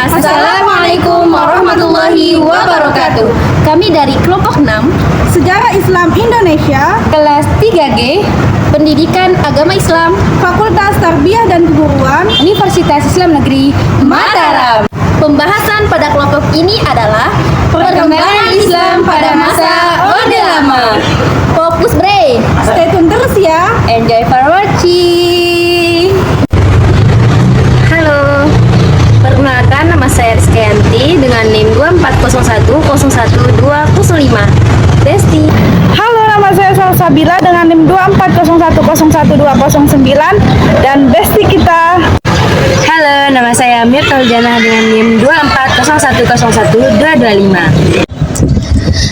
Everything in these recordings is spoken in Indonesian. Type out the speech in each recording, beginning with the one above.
Assalamualaikum warahmatullahi wabarakatuh. Kami dari kelompok 6, Sejarah Islam Indonesia, kelas 3G, Pendidikan Agama Islam, Fakultas Tarbiyah dan Keguruan, Universitas Islam Negeri Mataram. Pembahasan pada kelompok ini adalah Perkembangan Islam pada masa Orde Lama. Fokus Bre. Stay tune terus ya. Enjoy for watching. Halo, perkenalkan nama saya Rizkyanti dengan NIM 240101205. Besti. Halo, nama saya Salsabila dengan NIM 240101209 dan besti kita. Halo, nama saya Mirtul Janah dengan NIM 240101225.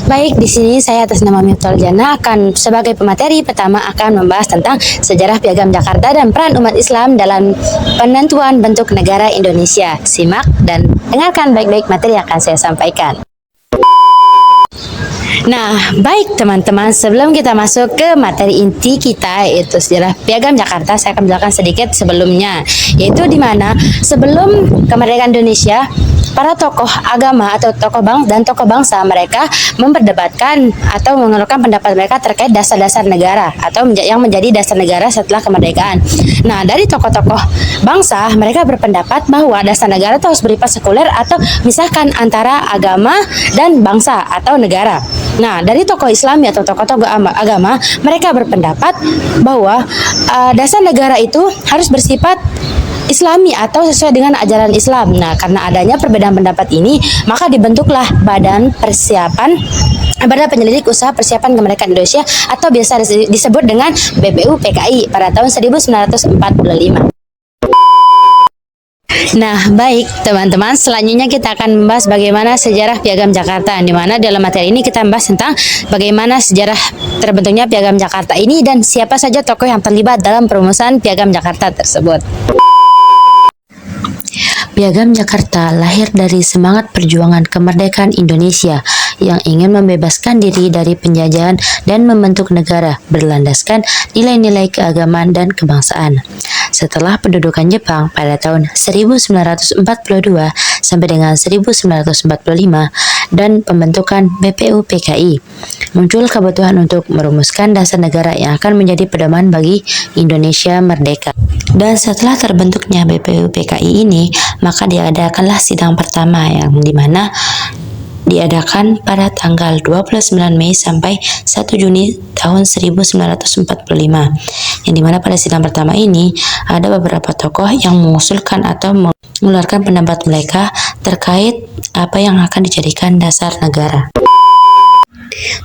Baik, di sini saya atas nama Mirtul Jana akan sebagai pemateri pertama akan membahas tentang sejarah Piagam Jakarta dan peran umat Islam dalam penentuan bentuk negara Indonesia. Simak dan dengarkan baik-baik materi yang akan saya sampaikan. Nah, baik teman-teman, sebelum kita masuk ke materi inti kita yaitu sejarah Piagam Jakarta, saya akan menjelaskan sedikit sebelumnya, yaitu di mana sebelum kemerdekaan Indonesia, para tokoh agama atau tokoh bangsa mereka memperdebatkan atau mengeluarkan pendapat mereka terkait dasar-dasar negara atau yang menjadi dasar negara setelah kemerdekaan. Nah, dari tokoh-tokoh bangsa mereka berpendapat bahwa dasar negara itu harus bersifat sekuler atau misahkan antara agama dan bangsa atau negara. Nah, dari tokoh Islami atau tokoh-tokoh agama mereka berpendapat bahwa dasar negara itu harus bersifat Islami atau sesuai dengan ajaran Islam. Nah, karena adanya perbedaan pendapat ini, maka dibentuklah Badan Penyelidik Usaha Persiapan Kemerdekaan Indonesia atau biasa disebut dengan BPUPKI pada tahun 1945. Nah, baik teman-teman, selanjutnya kita akan membahas bagaimana sejarah Piagam Jakarta, di mana dalam materi ini kita membahas tentang bagaimana sejarah terbentuknya Piagam Jakarta ini dan siapa saja tokoh yang terlibat dalam perumusan Piagam Jakarta tersebut. Piagam Jakarta lahir dari semangat perjuangan kemerdekaan Indonesia yang ingin membebaskan diri dari penjajahan dan membentuk negara berlandaskan nilai-nilai keagamaan dan kebangsaan. Setelah pendudukan Jepang pada tahun 1942 sampai dengan 1945 dan pembentukan BPUPKI, muncul kebutuhan untuk merumuskan dasar negara yang akan menjadi pedoman bagi Indonesia merdeka. Dan setelah terbentuknya BPUPKI ini, maka diadakanlah sidang pertama yang dimana diadakan pada tanggal 29 Mei sampai 1 Juni tahun 1945, yang dimana pada sidang pertama ini ada beberapa tokoh yang mengusulkan atau mengeluarkan pendapat mereka terkait apa yang akan dijadikan dasar negara.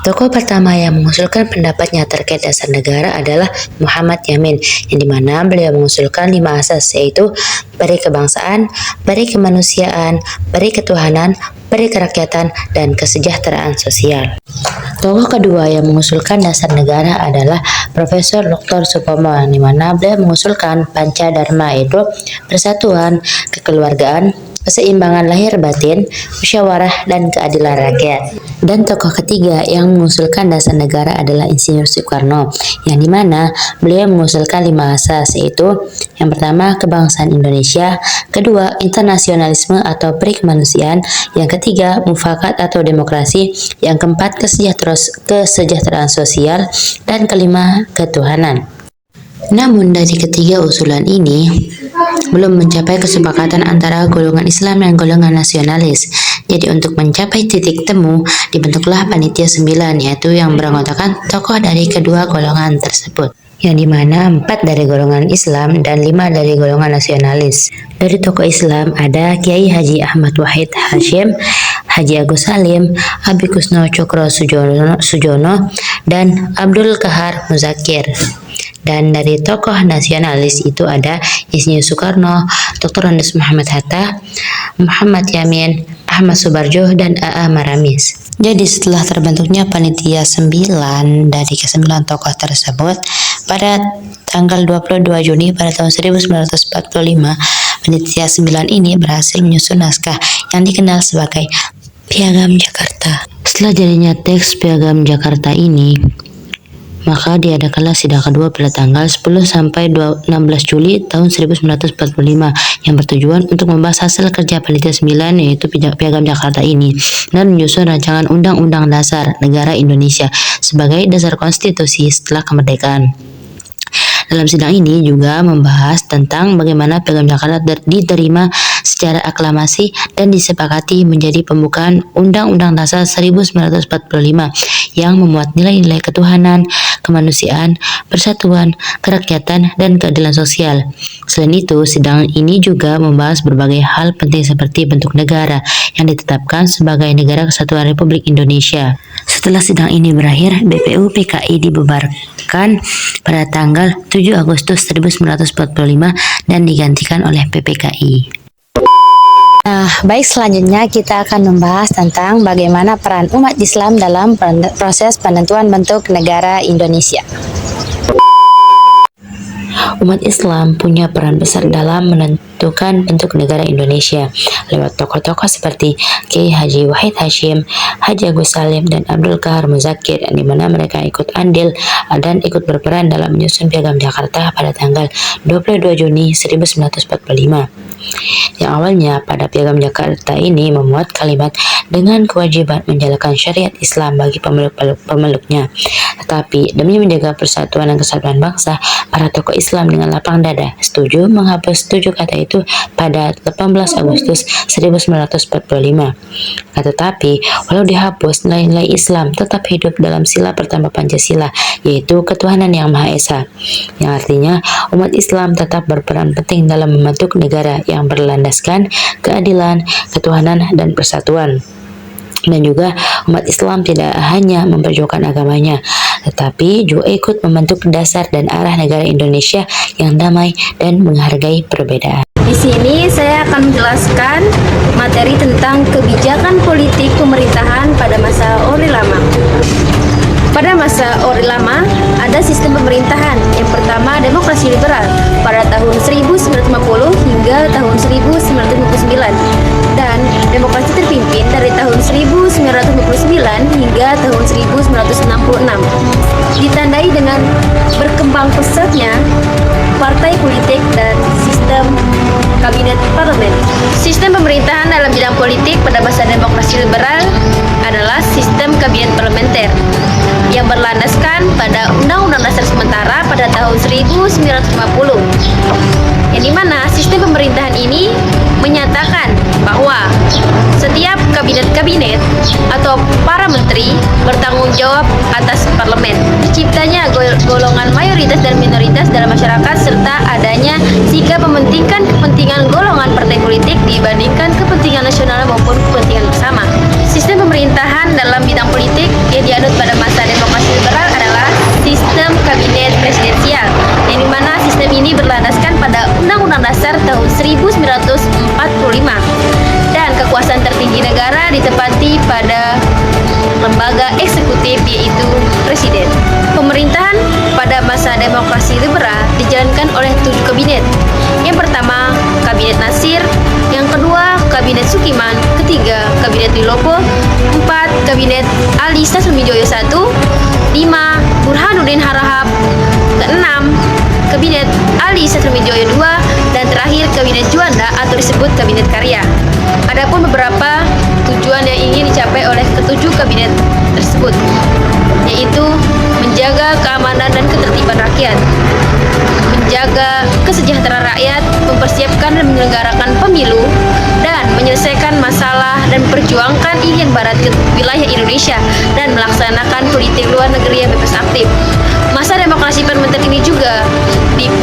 Tokoh pertama yang mengusulkan pendapatnya terkait dasar negara adalah Muhammad Yamin, yang dimana beliau mengusulkan 5 asas, yaitu peri kebangsaan, peri kemanusiaan, peri ketuhanan, peri kerakyatan, dan kesejahteraan sosial. Tokoh kedua yang mengusulkan dasar negara adalah Profesor Dr. Supomo, yang dimana beliau mengusulkan Pancadharma, yaitu persatuan, kekeluargaan, keseimbangan lahir batin, musyawarah, dan keadilan rakyat. Dan tokoh ketiga yang mengusulkan dasar negara adalah Insinyur Soekarno, yang dimana beliau mengusulkan 5 asas, yaitu yang pertama kebangsaan Indonesia, kedua internasionalisme atau peri kemanusiaan, yang ketiga mufakat atau demokrasi, yang keempat kesejahteraan sosial, dan kelima ketuhanan. Namun dari ketiga usulan ini belum mencapai kesepakatan antara golongan Islam dan golongan nasionalis. Jadi untuk mencapai titik temu dibentuklah Panitia 9, yaitu yang beranggotakan tokoh dari kedua golongan tersebut, yang dimana 4 dari golongan Islam dan 5 dari golongan nasionalis. Dari tokoh Islam ada Kiai Haji Ahmad Wahid Hashim, Haji Agus Salim, Abi Kusno Cokro Sujono, dan Abdul Kahar Muzakir. Dan dari tokoh nasionalis itu ada Insinyur Soekarno, Dr. Andes Muhammad Hatta, Muhammad Yamin, Ahmad Subarjo, dan A.A. Maramis. Jadi setelah terbentuknya Panitia 9 dari ke-9 tokoh tersebut, pada tanggal 22 Juni pada tahun 1945, Panitia 9 ini berhasil menyusun naskah yang dikenal sebagai Piagam Jakarta. Setelah jadinya teks Piagam Jakarta ini, Maka diadakanlah sidang kedua pada tanggal 10 sampai 16 Juli tahun 1945 yang bertujuan untuk membahas hasil kerja Panitia 9 yaitu Piagam Jakarta ini dan menyusun rancangan Undang-Undang Dasar Negara Indonesia sebagai dasar konstitusi setelah kemerdekaan. Dalam sidang ini juga membahas tentang bagaimana Piagam Jakarta diterima secara aklamasi dan disepakati menjadi pembukaan Undang-Undang Dasar 1945 yang memuat nilai-nilai ketuhanan, kemanusiaan, persatuan, kerakyatan, dan keadilan sosial. Selain itu, sidang ini juga membahas berbagai hal penting seperti bentuk negara yang ditetapkan sebagai Negara Kesatuan Republik Indonesia. Setelah sidang ini berakhir, BPU PKI dibubarkan pada tanggal 7 Agustus 1945 dan digantikan oleh PPKI. Nah, baik, selanjutnya kita akan membahas tentang bagaimana peran umat Islam dalam proses penentuan bentuk negara Indonesia. Umat Islam punya peran besar dalam menentukan bentuk negara Indonesia lewat tokoh-tokoh seperti Kiai Haji Wahid Hasyim, Haji Agus Salim, dan Abdul Qahar Muzakir, di mana mereka ikut andil dan ikut berperan dalam menyusun Piagam Jakarta pada tanggal 22 Juni 1945. Yang awalnya pada Piagam Jakarta ini memuat kalimat dengan kewajiban menjalankan syariat Islam bagi pemeluknya. Tetapi demi menjaga persatuan dan kesatuan bangsa, para tokoh Islam dengan lapang dada setuju menghapus 7 kata itu pada 18 Agustus 1945. Tetapi walau dihapus, nilai-nilai Islam tetap hidup dalam sila pertama Pancasila, yaitu ketuhanan yang Maha Esa, yang artinya umat Islam tetap berperan penting dalam membentuk negara yang berlandaskan keadilan, ketuhanan, dan persatuan. Dan juga umat Islam tidak hanya memperjuangkan agamanya, tetapi juga ikut membentuk dasar dan arah negara Indonesia yang damai dan menghargai perbedaan. Di sini saya akan menjelaskan materi tentang kebijakan politik pemerintahan pada masa Orde Lama. Pada masa Orde Lama, ada sistem pemerintahan. Yang pertama, demokrasi liberal pada tahun 1950 hingga tahun 1959. Dan demokrasi terpimpin dari tahun 1959 hingga tahun 1966. Ditandai dengan berkembang pesatnya partai politik dan sistem kabinet parlemen. Sistem pemerintahan dalam bidang politik pada masa demokrasi liberal adalah sistem kabinet parlementer yang berlandaskan pada Undang-Undang Dasar sementara pada tahun 1950, yang dimana sistem pemerintahan ini menyatakan bahwa setiap kabinet-kabinet atau para menteri bertanggung jawab atas parlemen. Terciptanya golongan mayoritas dan minoritas dalam masyarakat serta adanya sikap mementingkan kepentingan golongan partai politik dibandingkan kepentingan nasional maupun kepentingan bersama. Sistem pemerintahan dalam bidang politik yang dianut pada masa demokrasi liberal adalah sistem kabinet presidensial, yang dimana sistem ini berlandaskan pada Undang-Undang Dasar tahun 1945 dan kekuasaan tertinggi negara ditempati pada lembaga eksekutif yaitu presiden. Pemerintahan pada masa demokrasi liberal dijalankan oleh 7 kabinet. Yang pertama, Kabinet Nasir, yang kedua, Kabinet Sukiman, ketiga, Kabinet Wilopo, 4, Kabinet Ali Sastroamidjojo I, 5, Burhanuddin Harahap, ke-6, Kabinet Ali Sastroamidjojo II, dan terakhir Kabinet Juanda atau disebut Kabinet Karya. Adapun beberapa tujuan yang ingin dicapai oleh ketujuh kabinet tersebut, yaitu menjaga keamanan dan ketertiban rakyat, menjaga kesejahteraan rakyat, mempersiapkan dan menyelenggarakan pemilu, dan menyelesaikan masalah dan perjuangkan Irian Barat ke wilayah Indonesia, dan melaksanakan politik luar negeri yang bebas aktif. Masa demokrasi parlementer ini juga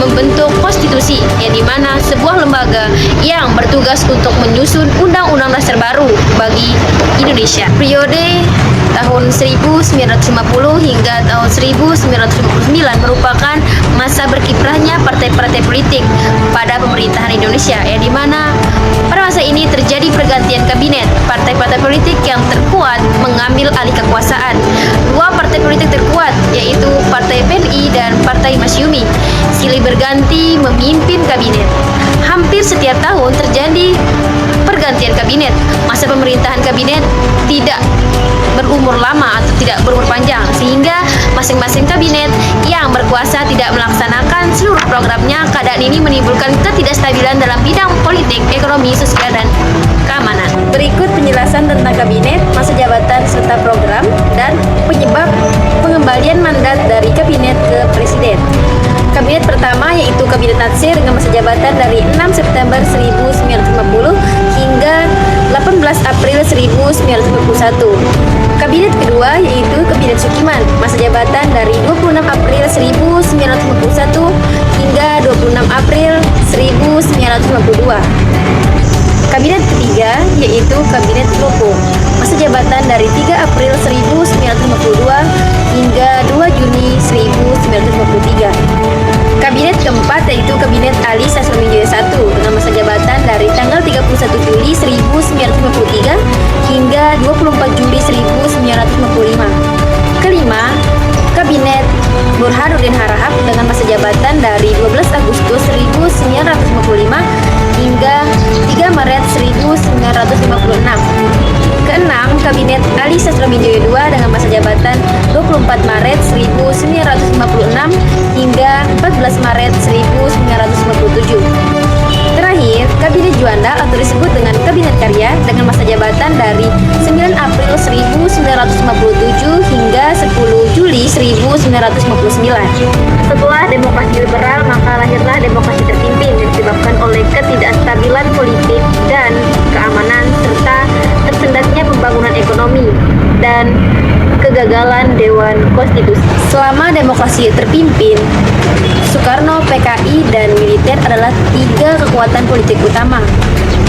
membentuk konstitusi, yang dimana sebuah lembaga yang bertugas untuk menyusun undang-undang dasar baru bagi Indonesia. Periode tahun 1950 hingga tahun 1959 merupakan masa berkiprahnya partai-partai politik pada pemerintahan Indonesia, yang dimana pada masa ini terjadi pergantian kabinet. Partai-partai politik yang terkuat mengambil alih kekuasaan. Dua partai politik terkuat, yaitu Partai PNI dan Partai Masyumi, silih berganti memimpin kabinet. Hampir setiap tahun terjadi pergantian kabinet. Masa pemerintahan kabinet tidak berumur lama atau tidak berumur panjang, sehingga masing-masing kabinet yang berkuasa tidak melaksanakan seluruh programnya. Keadaan ini menimbulkan ketidakstabilan dalam bidang politik, ekonomi, sosial, dan keamanan. Berikut penjelasan tentang kabinet, masa jabatan, serta program dan penyebab pengembalian mandat dari kabinet ke presiden. Kabinet pertama yaitu Kabinet Natsir dengan masa jabatan dari 6 September 1950 hingga 18 April 1951. Kabinet kedua yaitu Kabinet Sukiman, masa jabatan dari 26 April 1951 hingga 26 April 1952. Kabinet ketiga yaitu Kabinet Lopo, masa jabatan dari 3 April 1952 hingga 2 Juni 1953. Kabinet keempat yaitu Kabinet Ali Sastroamidjojo I dengan masa jabatan dari tanggal 31 Juli 1953 hingga 24 Juli 1955. Kelima, Kabinet Burhanuddin Harahap dengan masa jabatan dari 12 Agustus 1955 hingga 3 Maret 1956. Keenam, Kabinet Ali Sastroamidjojo II dengan masa jabatan 24 Maret 1956 hingga 14 Maret 1957. Terakhir, Kabinet Juanda atau disebut dengan Kabinet Karya dengan masa jabatan dari 9 April 1957 hingga 10 Juli 1959. Setelah demokrasi liberal, maka lahirlah demokrasi terpimpin yang disebabkan oleh ketidakstabilan politik dan keamanan serta tersendatnya pembangunan ekonomi dan kegagalan Dewan Konstitusi. Selama demokrasi terpimpin, Soekarno, PKI, dan militer adalah tiga kekuatan politik utama.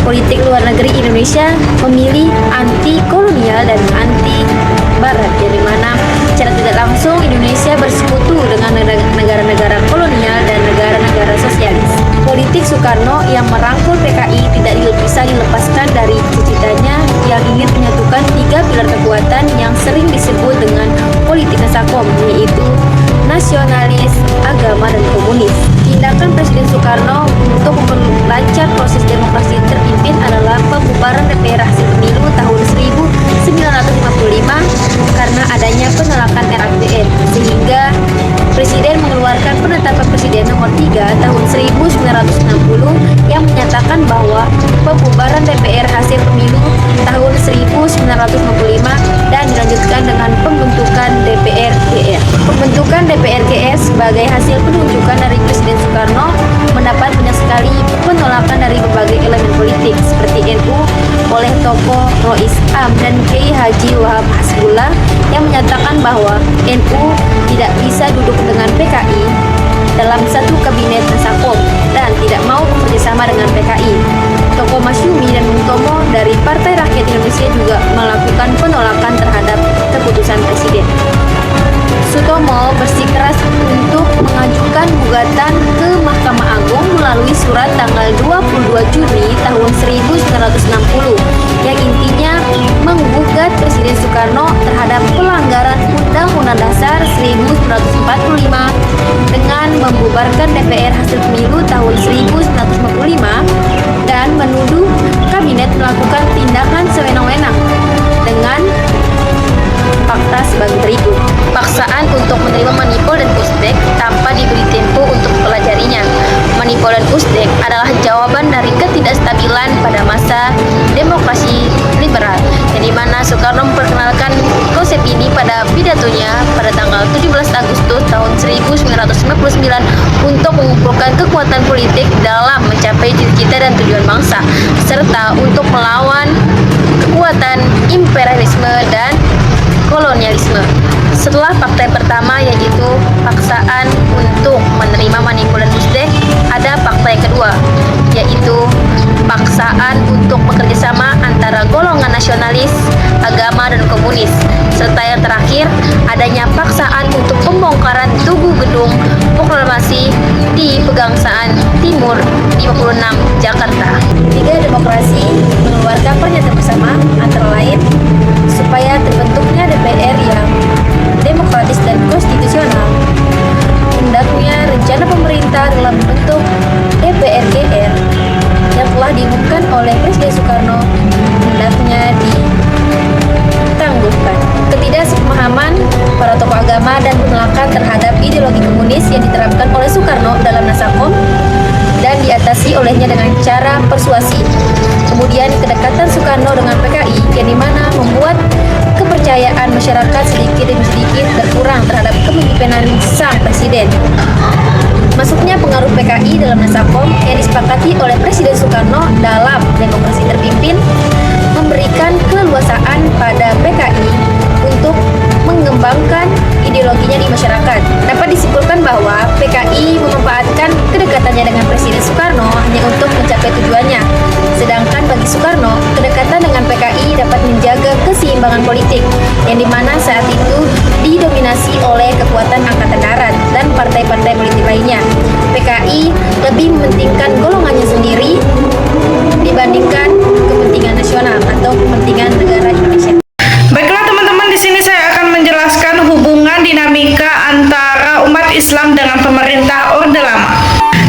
Politik luar negeri Indonesia memilih anti-kolonial dan anti-barat, dari mana secara tidak langsung Indonesia bersekutu dengan negara-negara kolonial dan negara-negara sosialis. Politik Soekarno yang merangkul PKI tidak bisa dilepaskan dari cita-citanya yang ingin menyatukan tiga pilar kekuatan yang sering disebut dengan politik Nasakom, yaitu nasionalis, agama, dan komunis. Tindakan Presiden Soekarno untuk memperlancar proses demokrasi terpimpin adalah pembubaran DPR hasil pemilu tahun 1955 karena adanya penolakan RAPR, sehingga Presiden mengeluarkan penetapan Presiden nomor 3 tahun 1960 yang menyatakan bahwa pembubaran DPR hasil pemilu tahun 1955 dan dilanjutkan dengan pembentukan DPR GR. Pembentukan DPR GR sebagai hasil penunjukan dari Presiden Soekarno mendapat banyak sekali penolakan dari berbagai elemen politik seperti NU oleh tokoh Rois Am dan Kiai Haji Wahab Hasbullah yang menyatakan bahwa NU tidak bisa duduk dengan PKI dalam satu kabinet Nasakom dan tidak mau bekerjasama dengan PKI. Tokoh Masyumi dan Bung Tomo dari Partai Rakyat Indonesia juga melakukan penolakan terhadap keputusan Presiden. Sutomo bersikeras untuk mengajukan gugatan ke Mahkamah Agung melalui surat tanggal 22 Juni tahun 1960 yang intinya menggugat Presiden Soekarno terhadap pelanggaran Undang-Undang Dasar 1945 dengan membubarkan DPR hasil pemilu tahun 1955 dan menuduh kabinet melakukan tindakan sewenang-wenang dengan fakta sebagai berikut. Paksaan untuk menerima Manipol dan Pusdek tanpa diberi tempo untuk mempelajarinya. Manipol dan Pusdek adalah jawaban dari ketidakstabilan pada masa demokrasi liberal, yang dimana Soekarno memperkenalkan konsep ini pada pidatonya pada tanggal 17 Agustus tahun 1959 untuk mengumpulkan kekuatan politik dalam mencapai cita-cita dan tujuan bangsa, serta untuk melawan kekuatan imperialisme dan kolonialisme. Setelah fakta pertama yaitu paksaan untuk menerima Manipul dan Pusdek, ada fakta yang kedua yaitu paksaan untuk bekerjasama antara golongan nasionalis, agama, dan komunis, serta yang terakhir adanya paksaan untuk pembongkaran tugu gedung proklamasi di Pegangsaan Timur 56 Jakarta. Tiga Demokrasi mengeluarkan pernyataan Soekarno dengan PKI yang dimana membuat kepercayaan masyarakat sedikit demi sedikit berkurang terhadap kepemimpinan sang presiden. Masuknya pengaruh PKI dalam Nasakom yang disepakati oleh Presiden Soekarno dalam demokrasi terpimpin memberikan keleluasaan pada PKI untuk mengembangkan ideologinya di masyarakat. Dapat disimpulkan bahwa PKI memanfaatkan kedekatannya dengan Presiden Soekarno hanya untuk mencapai tujuannya. Sedangkan bagi Soekarno, kedekatan dengan PKI dapat menjaga keseimbangan politik yang dimana saat itu didominasi oleh kekuatan Angkatan Darat dan partai-partai politik lainnya. PKI lebih mementingkan golongannya sendiri dibandingkan kepentingan nasional atau kepentingan negara Indonesia. Baiklah teman-teman, di sini saya akan menjelaskan hubungan dinamika antara umat Islam dengan pemerintah Orde Lama.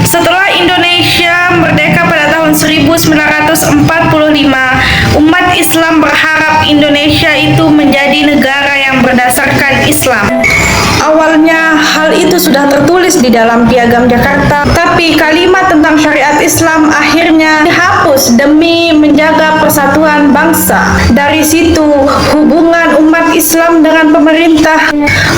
Setelah Indonesia merdeka pada tahun 1945, umat Islam berharap Indonesia itu menjadi negara yang berdasarkan Islam. Awalnya hal itu sudah tertulis di dalam Piagam Jakarta, tapi kalimat tentang syariat Islam akhirnya dihapus demi menjaga persatuan bangsa. Dari situ, hubungan umat Islam dengan pemerintah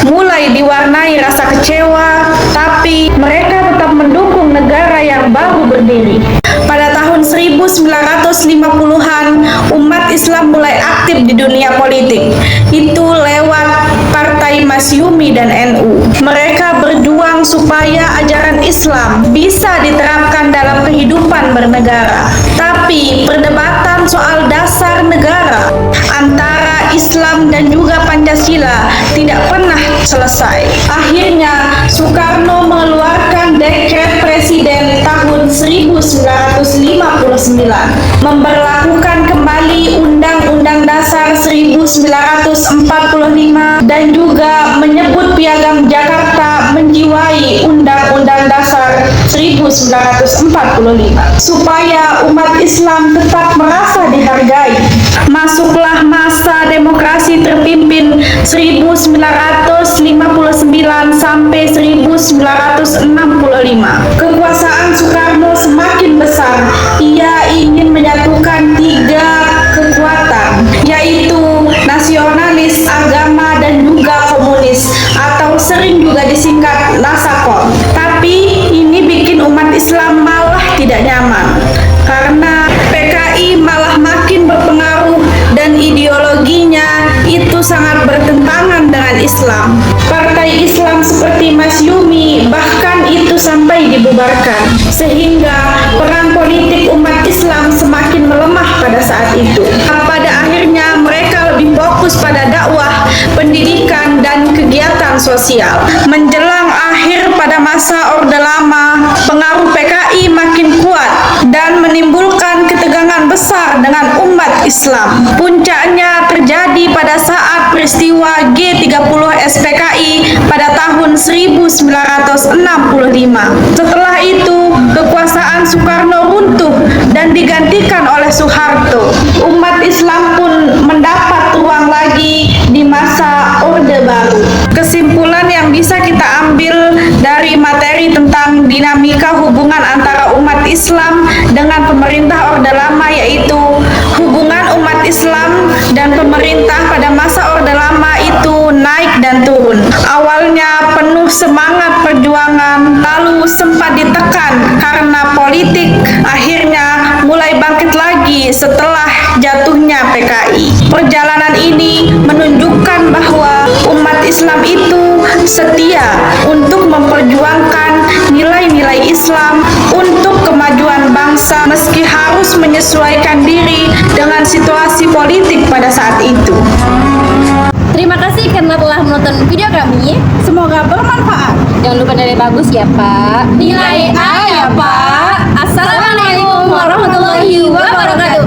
mulai diwarnai rasa kecewa, tapi mereka tetap mendukung negara yang baru berdiri. Pada tahun 1950-an, umat Islam mulai aktif di dunia politik. Itu lewat Partai Masyumi dan NU. Mereka berjuang supaya ajaran Islam bisa diterapkan dalam kehidupan bernegara. Tapi perdebatan soal dasar negara antara Islam dan juga Pancasila tidak pernah selesai. Akhirnya Soekarno mengeluarkan dekret presiden tahun 1959 memberlakukan kembali Undang-Undang Dasar 1945 dan juga menyebut Piagam Jakarta menjiwai Undang-Undang Dasar 1945 supaya umat Islam tetap merasa dihargai. Masuklah masa demokrasi terpimpin 1959 sampai 1965. Kekuasaan Soekarno semakin besar. Ia ingin menyatukan 3 kekuatan, yaitu nasionalis, agama, dan juga komunis, atau sering juga disingkat Nasakom. Tapi ini bikin umat Islam malah tidak nyaman, karena PKI malah makin berpengaruh dan ideologinya itu sangat bertentangan dengan Islam. Partai Islam seperti Masyumi bahkan itu sampai dibubarkan, sehingga peran politik umat Islam semakin melemah pada saat itu. Pada akhirnya mereka lebih fokus pada dakwah, pendidikan, dan kegiatan sosial. Menjelang akhir pada masa Orde Lama, pengaruh PKI makin kuat dan menimbulkan ketegangan besar dengan umat Islam. Puncaknya terjadi pada saat peristiwa G30 SPKI pada tahun 1965. Setelah itu, kekuasaan Soekarno runtuh dan digantikan oleh Soeharto. Umat Islam pun mendapat ruang lagi di masa Orde Baru. Kesimpulan yang bisa kita ambil dari materi tentang dinamika hubungan antara umat Islam dengan pemerintah Orde Lama yaitu hubungan umat Islam dan pemerintah pada masa Orde Lama itu naik dan turun. Awalnya penuh semangat perjuangan, lalu sempat ditekan karena politik, akhirnya mulai bangkit lagi setelah jatuhnya PKI. Perjalanan ini menunjukkan bahwa umat Islam itu setia untuk memperjuangkan nilai-nilai Islam untuk kemajuan bangsa meski harus menyesuaikan diri dengan situasi politik pada saat itu. Terima kasih karena telah menonton video kami. Semoga bermanfaat. Jangan lupa nilai bagus ya Pak. Nilai A ya Pak. Assalamualaikum warahmatullahi wabarakatuh.